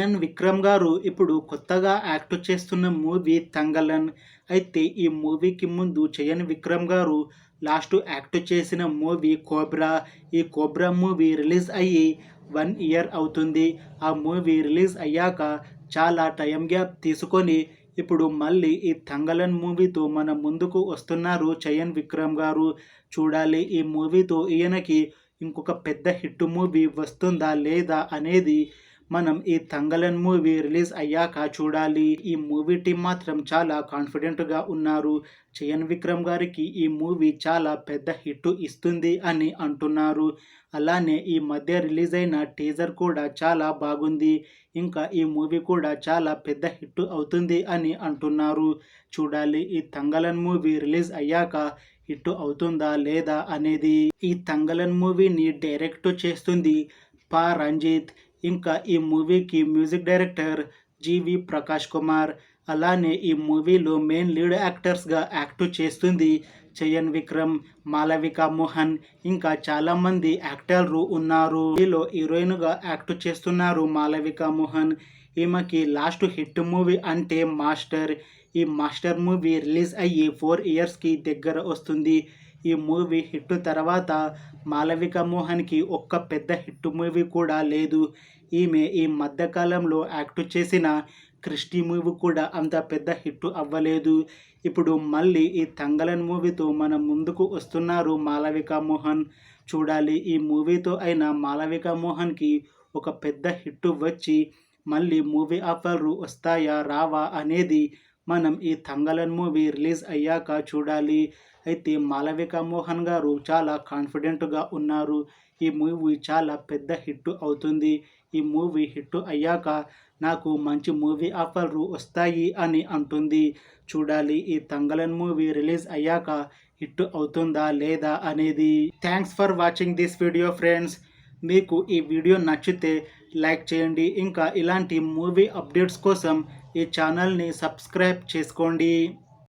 చయన్ విక్రమ్ గారు ఇప్పుడు కొత్తగా యాక్ట్ చేస్తున్న మూవీ తంగలన్. అయితే ఈ మూవీకి ముందు చయన్ విక్రమ్ గారు లాస్ట్ యాక్ట్ చేసిన మూవీ కోబ్రా. ఈ కోబ్రా మూవీ రిలీజ్ అయ్యి 1 ఇయర్ అవుతుంది. ఆ మూవీ రిలీజ్ అయ్యాక చాలా టైం గ్యాప్ తీసుకొని ఇప్పుడు మళ్ళీ ఈ తంగలన్ మూవీతో మన ముందుకు వస్తున్నారు చయన్ విక్రమ్ గారు. చూడాలి ఈ మూవీతో ఈయనకి ఇంకొక పెద్ద హిట్ మూవీ వస్తుందా లేదా అనేది మనం ఈ తంగలన్ మూవీ రిలీజ్ అయ్యాక చూడాలి. ఈ మూవీ టీం మాత్రం చాలా కాన్ఫిడెంట్గా ఉన్నారు. చయన్ విక్రమ్ గారికి ఈ మూవీ చాలా పెద్ద హిట్ ఇస్తుంది అని అంటున్నారు. అలానే ఈ మధ్య రిలీజ్ అయిన టీజర్ కూడా చాలా బాగుంది. ఇంకా ఈ మూవీ కూడా చాలా పెద్ద హిట్ అవుతుంది అని అంటున్నారు. చూడాలి ఈ తంగలన్ మూవీ రిలీజ్ అయ్యాక హిట్ అవుతుందా లేదా అనేది. ఈ తంగలన్ మూవీని డైరెక్ట్ చేస్తుంది పా రంజిత్. ఇంకా ఈ మూవీకి మ్యూజిక్ డైరెక్టర్ జీవి ప్రకాష్ కుమార్. అలానే ఈ మూవీలో మెయిన్ లీడ్ యాక్టర్స్గా యాక్ట్ చేస్తుంది చయన్ విక్రమ్, మాలవిక మోహన్, ఇంకా చాలామంది యాక్టర్లు ఉన్నారు. ఈలో హీరోయిన్గా యాక్ట్ చేస్తున్నారు మాలవిక మోహన్. ఈమెకి లాస్ట్ హిట్ మూవీ అంటే మాస్టర్. ఈ మాస్టర్ మూవీ రిలీజ్ అయ్యి 4 ఇయర్స్కి దగ్గర వస్తుంది. ఈ మూవీ హిట్ తర్వాత మాలవిక మోహన్కి ఒక్క పెద్ద హిట్ మూవీ కూడా లేదు. ఈమె ఈ మధ్యకాలంలో యాక్ట్ చేసిన క్రిస్టి మూవీ కూడా అంత పెద్ద హిట్ అవ్వలేదు. ఇప్పుడు మళ్ళీ ఈ తంగలన్ మూవీతో మన ముందుకు వస్తున్నారు మాలవిక మోహన్. చూడాలి ఈ మూవీతో అయినా మాలవిక మోహన్కి ఒక పెద్ద హిట్ వచ్చి మళ్ళీ మూవీ ఆఫర్లు వస్తాయా రావా అనేది మనం ఈ తంగలన్ మూవీ రిలీజ్ అయ్యాక చూడాలి. అయితే మాలవిక మోహన్ గారు చాలా కాన్ఫిడెంట్గా ఉన్నారు. ఈ మూవీ చాలా పెద్ద హిట్ అవుతుంది. ఈ మూవీ హిట్ అయ్యాక నాకు మంచి మూవీ ఆఫర్లు వస్తాయి అని అంటుంది. చూడాలి ఈ తంగలన్ మూవీ రిలీజ్ అయ్యాక హిట్ అవుతుందా లేదా అనేది. Thanks for watching this video friends. మీకు ఈ వీడియో నచ్చితే లైక్ చేయండి. ఇంకా ఇలాంటి మూవీ అప్డేట్స్ కోసం ఈ ఛానల్ని సబ్స్క్రైబ్ చేసుకోండి.